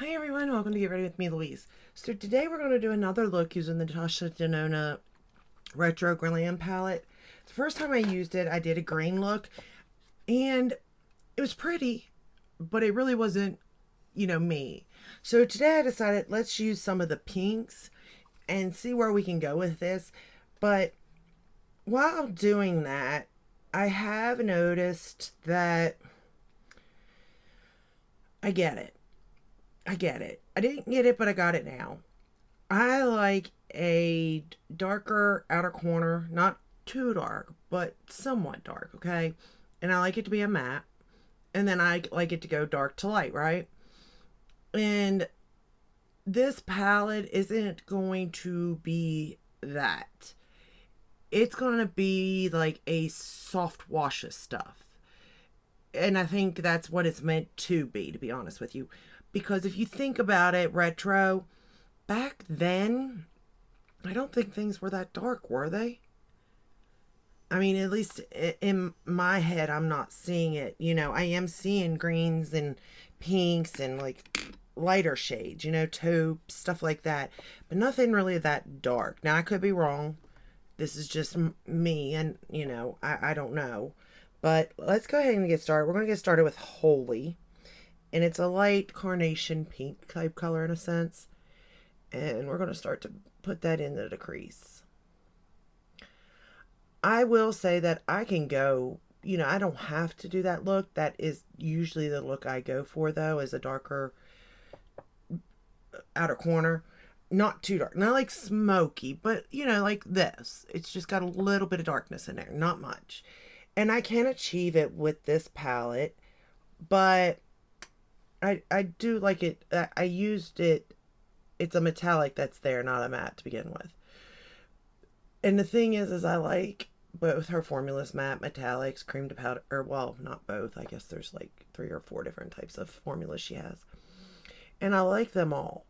Hi everyone, welcome to Get Ready with me, Louise. So today we're going to do another look using the Natasha Denona Retro Glam palette. The first time I used it, I did a green look, and it was pretty, but it really wasn't, me. So today I decided let's use some of the pinks and see where we can go with this. But while doing that, I have noticed that I get it. I get it. I didn't get it, but I got it now. I like a darker outer corner, not too dark, but somewhat dark, okay? And I like it to be a matte. And then I like it to go dark to light, right? And this palette isn't going to be that. It's going to be like a soft wash of stuff. And I think that's what it's meant to be honest with you. Because if you think about it, retro, back then, I don't think things were that dark, were they? I mean, at least in my head, I'm not seeing it. I am seeing greens and pinks and like lighter shades, taupe, stuff like that. But nothing really that dark. Now, I could be wrong. This is just me, and, I don't know. But let's go ahead and get started. We're going to get started with Holy. And it's a light carnation pink type color in a sense. And we're going to start to put that into the crease. I will say that I can go, I don't have to do that look. That is usually the look I go for, though, is a darker outer corner. Not too dark, not like smoky, but, like this. It's just got a little bit of darkness in there, not much. And I can achieve it with this palette, but I do like it. I used it. It's a metallic that's there, not a matte to begin with. And the thing is I like both her formulas, matte, metallics, cream to powder, or well, not both. I guess there's like 3 or 4 different types of formulas she has. And I like them all.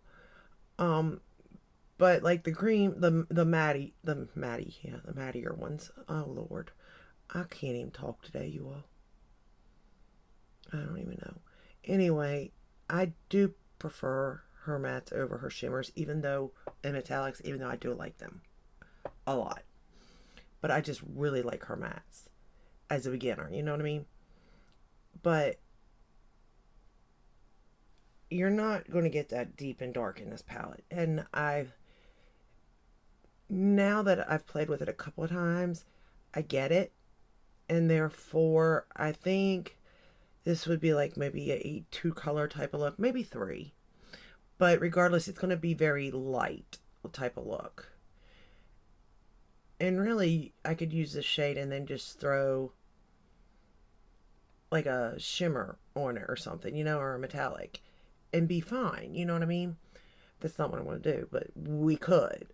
But like the cream, the mattier ones. Oh Lord. I can't even talk today, you all. I don't even know. Anyway, I do prefer her mattes over her shimmers, even though, and metallics, even though I do like them a lot. But I just really like her mattes as a beginner, you know what I mean? But you're not going to get that deep and dark in this palette. And now that I've played with it a couple of times, I get it. And therefore, I think this would be like maybe a 2 color type of look, maybe 3. But regardless, it's going to be very light type of look. And really, I could use this shade and then just throw like a shimmer on it or something, or a metallic, and be fine. You know what I mean? That's not what I want to do, but we could.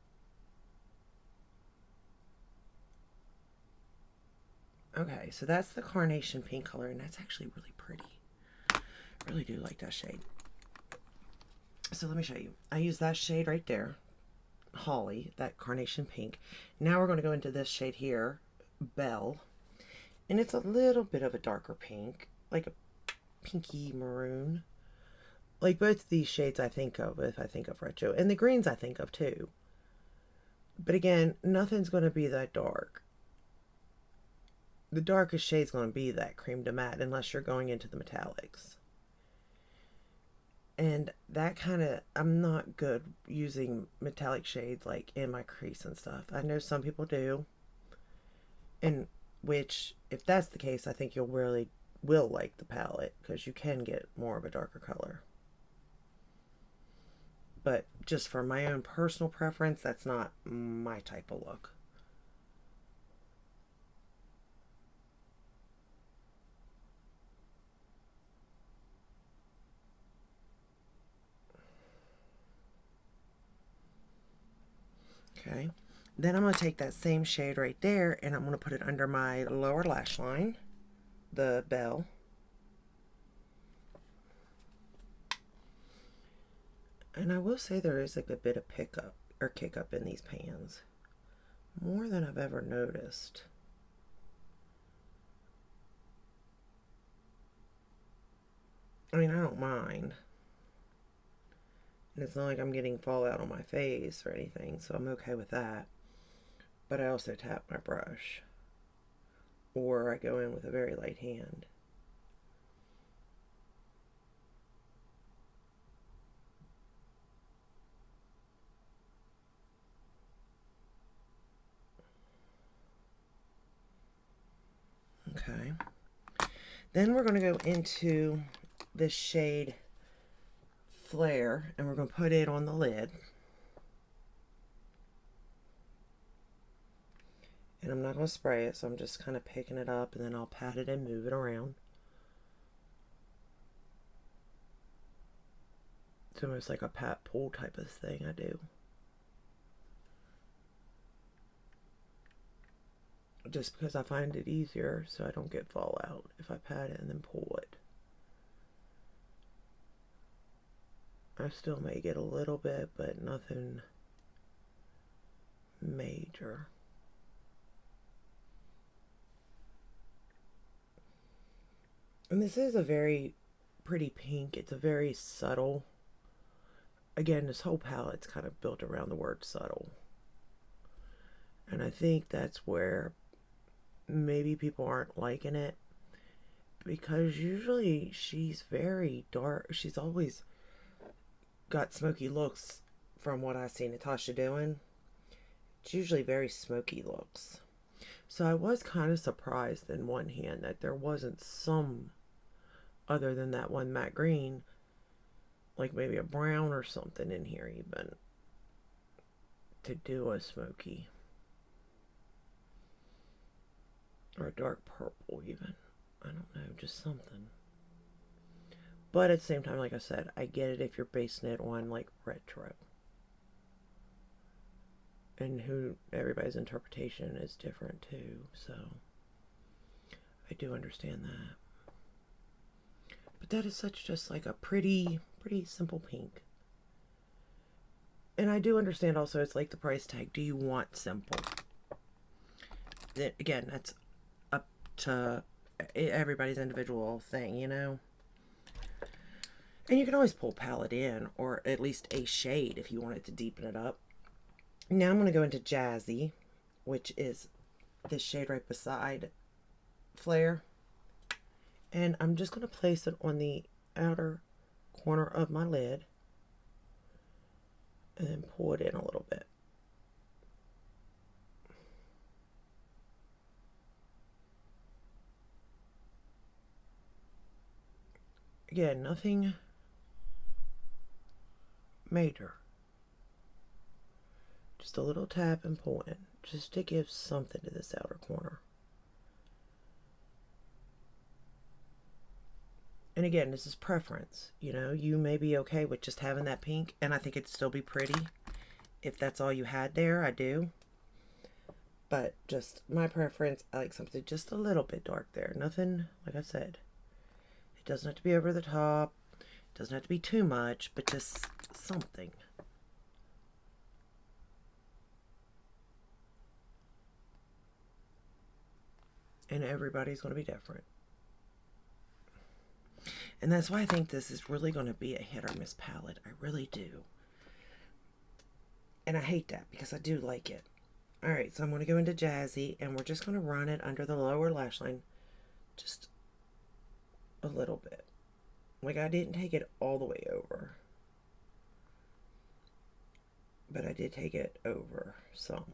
Okay, so that's the carnation pink color, and that's actually really pretty. I really do like that shade. So let me show you. I use that shade right there, Holly, that carnation pink. Now we're going to go into this shade here, Belle. And it's a little bit of a darker pink, like a pinky maroon. Like both of these shades I think of if I think of retro. And the greens I think of too. But again, nothing's going to be that dark. The darkest shade's going to be that cream to matte unless you're going into the metallics. And that kind of, I'm not good using metallic shades like in my crease and stuff. I know some people do. And which, if that's the case, I think you'll really will like the palette because you can get more of a darker color. But just for my own personal preference, that's not my type of look. Okay. Then I'm going to take that same shade right there and I'm going to put it under my lower lash line, the Belle. And I will say there is like a bit of pickup or kick up in these pans. More than I've ever noticed. I mean, I don't mind. And it's not like I'm getting fallout on my face or anything, so I'm okay with that. But I also tap my brush, or I go in with a very light hand. Okay. Then we're going to go into this shade Flare, and we're going to put it on the lid. And I'm not going to spray it, so I'm just kind of picking it up, and then I'll pat it and move it around. It's almost like a pat pull type of thing I do. Just because I find it easier so I don't get fallout if I pat it and then pull it. I still may get a little bit, but nothing major. And this is a very pretty pink. It's a very subtle. Again, this whole palette's kind of built around the word subtle. And I think that's where maybe people aren't liking it, because usually she's very dark. She's always got smoky looks from what I see Natasha doing. It's usually very smoky looks. So I was kind of surprised in one hand that there wasn't some other than that one matte green, like maybe a brown or something in here even, to do a smoky. Or a dark purple even. I don't know, just something. But at the same time, like I said, I get it if you're basing it on like retro. And who everybody's interpretation is different too, so I do understand that. But that is such just like a pretty simple pink. And I do understand also it's like the price tag. Do you want simple? Then again, that's up to everybody's individual thing, you know? And you can always pull palette in, or at least a shade if you wanted to deepen it up. Now I'm going to go into Jazzy, which is this shade right beside Flare. And I'm just going to place it on the outer corner of my lid. And then pull it in a little bit. Again, nothing major. Just a little tap and pull in, just to give something to this outer corner. And again, this is preference. You know, you may be okay with just having that pink, and I think it'd still be pretty if that's all you had there. I do. But just my preference, I like something just a little bit dark there. Nothing, like I said, it doesn't have to be over the top. It doesn't have to be too much, but just something. And everybody's going to be different. And that's why I think this is really going to be a hit or miss palette. I really do. And I hate that because I do like it. Alright, so I'm going to go into Jazzy, and we're just going to run it under the lower lash line. Just a little bit. Like, I didn't take it all the way over. But I did take it over some.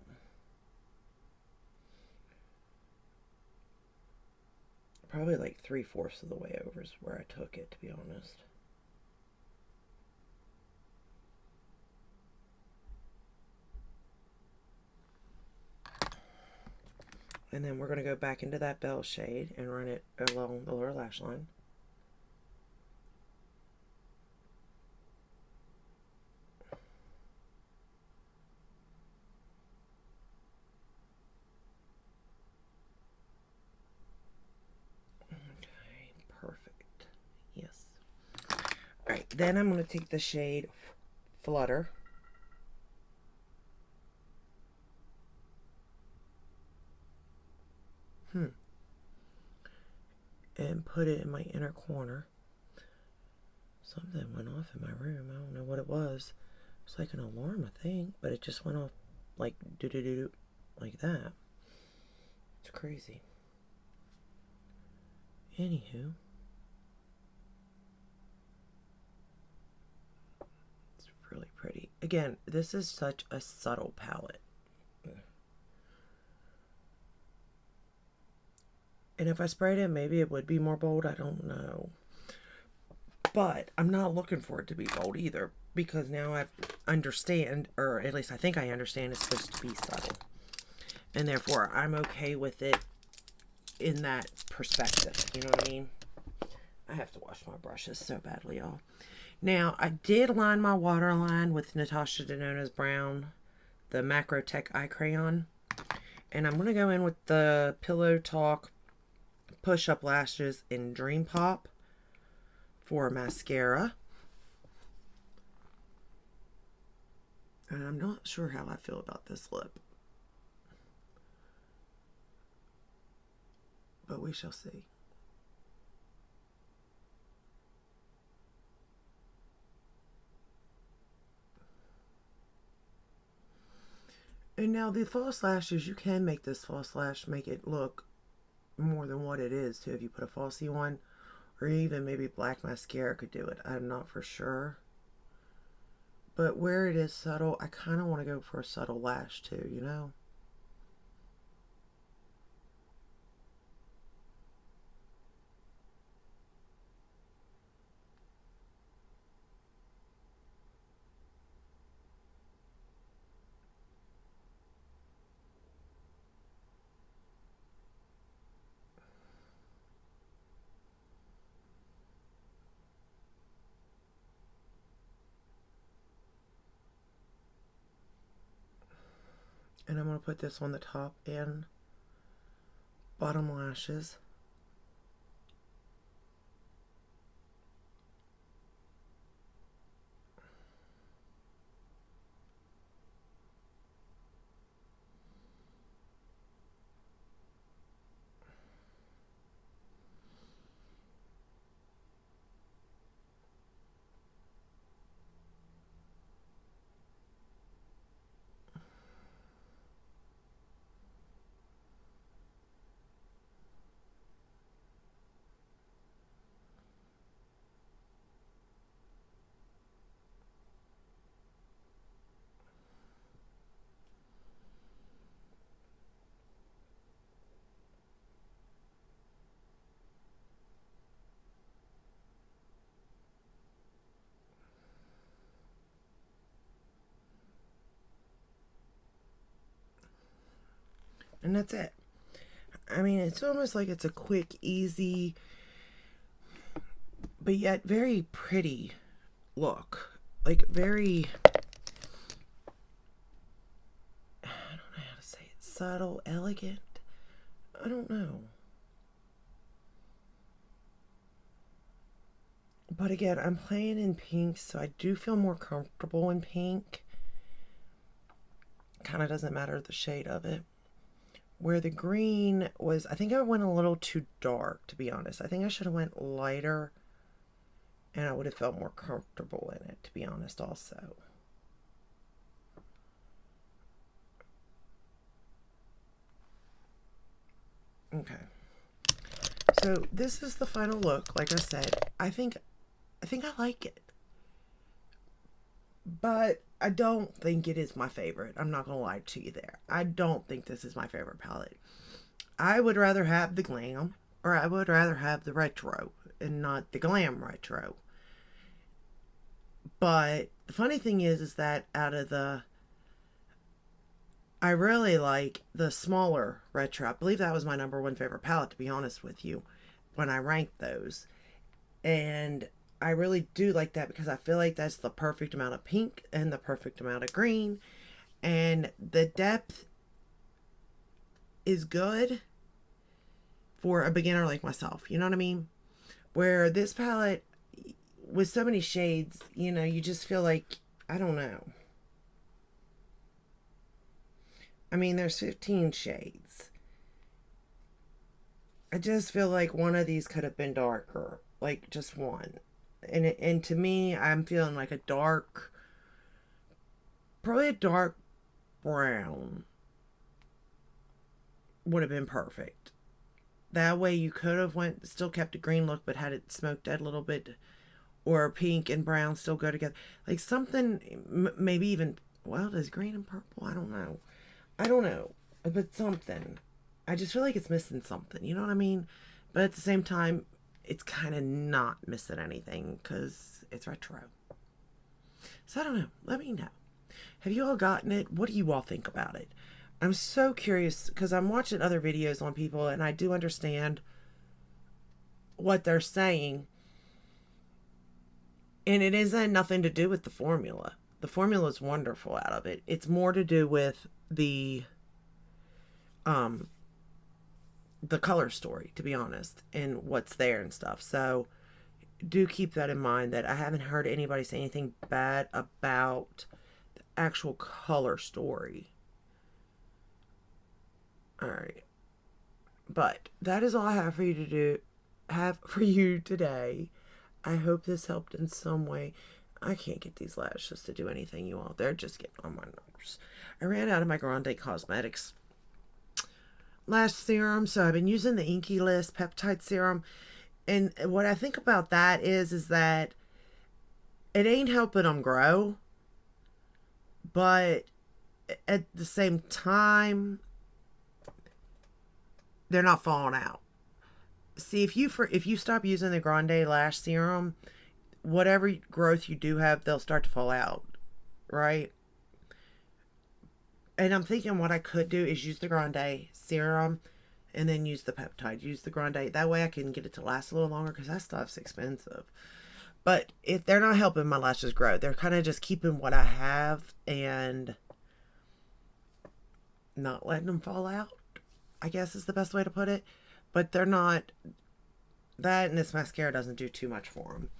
Probably like 3/4 of the way over is where I took it, to be honest. And then we're going to go back into that bell shade and run it along the lower lash line. Okay, perfect. Yes. Alright, then I'm going to take the shade Flutter. And put it in my inner corner. Something went off in my room. I don't know what it was. It's like an alarm, I think, but it just went off like do like that. It's crazy. Anywho, it's really pretty. Again, this is such a subtle palette. And if I sprayed it, maybe it would be more bold. I don't know. But I'm not looking for it to be bold either, because now I understand, or at least I think I understand, it's supposed to be subtle. And therefore, I'm okay with it in that perspective. You know what I mean? I have to wash my brushes so badly, y'all. Now, I did line my waterline with Natasha Denona's brown, the Macro Tech Eye Crayon. And I'm going to go in with the Pillow Talk Push Up Lashes in Dream Pop for mascara. And I'm not sure how I feel about this lip, but we shall see. And now the false lashes, you can make this false lash make it look more than what it is too, if you put a falsie on, or even maybe black mascara could do it. I'm not for sure. But where it is subtle, I kind of want to go for a subtle lash too, you know? And I'm going to put this on the top and bottom lashes. And that's it. I mean, it's almost like it's a quick, easy, but yet very pretty look. Like very, I don't know how to say it, subtle, elegant. I don't know. But again, I'm playing in pink, so I do feel more comfortable in pink. Kind of doesn't matter the shade of it. Where the green was, I think I went a little too dark, to be honest. I think I should have went lighter, and I would have felt more comfortable in it, to be honest, also. Okay. So this is the final look. Like I said, I think I like it. But I don't think it is my favorite. I'm not going to lie to you there. I don't think this is my favorite palette. I would rather have the Glam, or I would rather have the Retro and not the Glam Retro. But the funny thing is that out of the, I really like the smaller Retro. I believe that was my #1 favorite palette, to be honest with you, when I ranked those. And I really do like that because I feel like that's the perfect amount of pink and the perfect amount of green. And the depth is good for a beginner like myself. You know what I mean? Where this palette, with so many shades, you know, you just feel like, I don't know. I mean, there's 15 shades. I just feel like one of these could have been darker. Like, just one. And to me, I'm feeling like a dark, probably a dark brown would have been perfect. That way you could have went, still kept a green look, but had it smoked out a little bit, or pink and brown still go together. Like something, maybe even, well, does green and purple? I don't know. I don't know, but something. I just feel like it's missing something. You know what I mean? But at the same time, it's kind of not missing anything because it's retro. So I don't know. Let me know. Have you all gotten it? What do you all think about it? I'm so curious because I'm watching other videos on people and I do understand what they're saying. And it isn't nothing to do with the formula. The formula is wonderful out of it. It's more to do with um the color story, to be honest, and what's there and stuff. So do keep that in mind, that I haven't heard anybody say anything bad about the actual color story. All right. But that is all I have for you to do have for you today. I hope this helped in some way. I can't get these lashes to do anything, you all. They're just getting on my nerves. I ran out of my Grande Cosmetics lash serum, so I've been using the Inky List peptide serum. And what I think about that is that it ain't helping them grow, but at the same time, they're not falling out. See, if you stop using the Grande Lash Serum, whatever growth you do have, they'll start to fall out, right? And I'm thinking what I could do is use the Grande Serum and then use the peptide. Use the Grande. That way I can get it to last a little longer because that stuff's expensive. But if they're not helping my lashes grow, they're kind of just keeping what I have and not letting them fall out, I guess is the best way to put it. But they're not, that and this mascara doesn't do too much for them.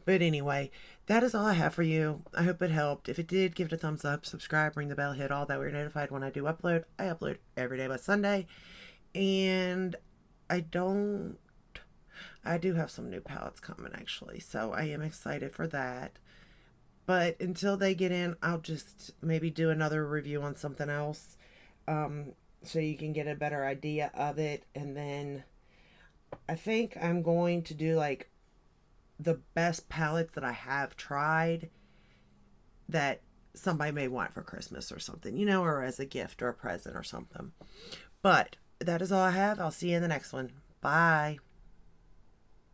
But anyway, that is all I have for you. I hope it helped. If it did, give it a thumbs up, subscribe, ring the bell, hit all that way you're notified when I do upload. I upload every day but Sunday. And I do have some new palettes coming actually. So I am excited for that. But until they get in, I'll just maybe do another review on something else. So you can get a better idea of it. And then I think I'm going to do like the best palettes that I have tried that somebody may want for Christmas or something, you know, or as a gift or a present or something. But that is all I have. I'll see you in the next one. Bye.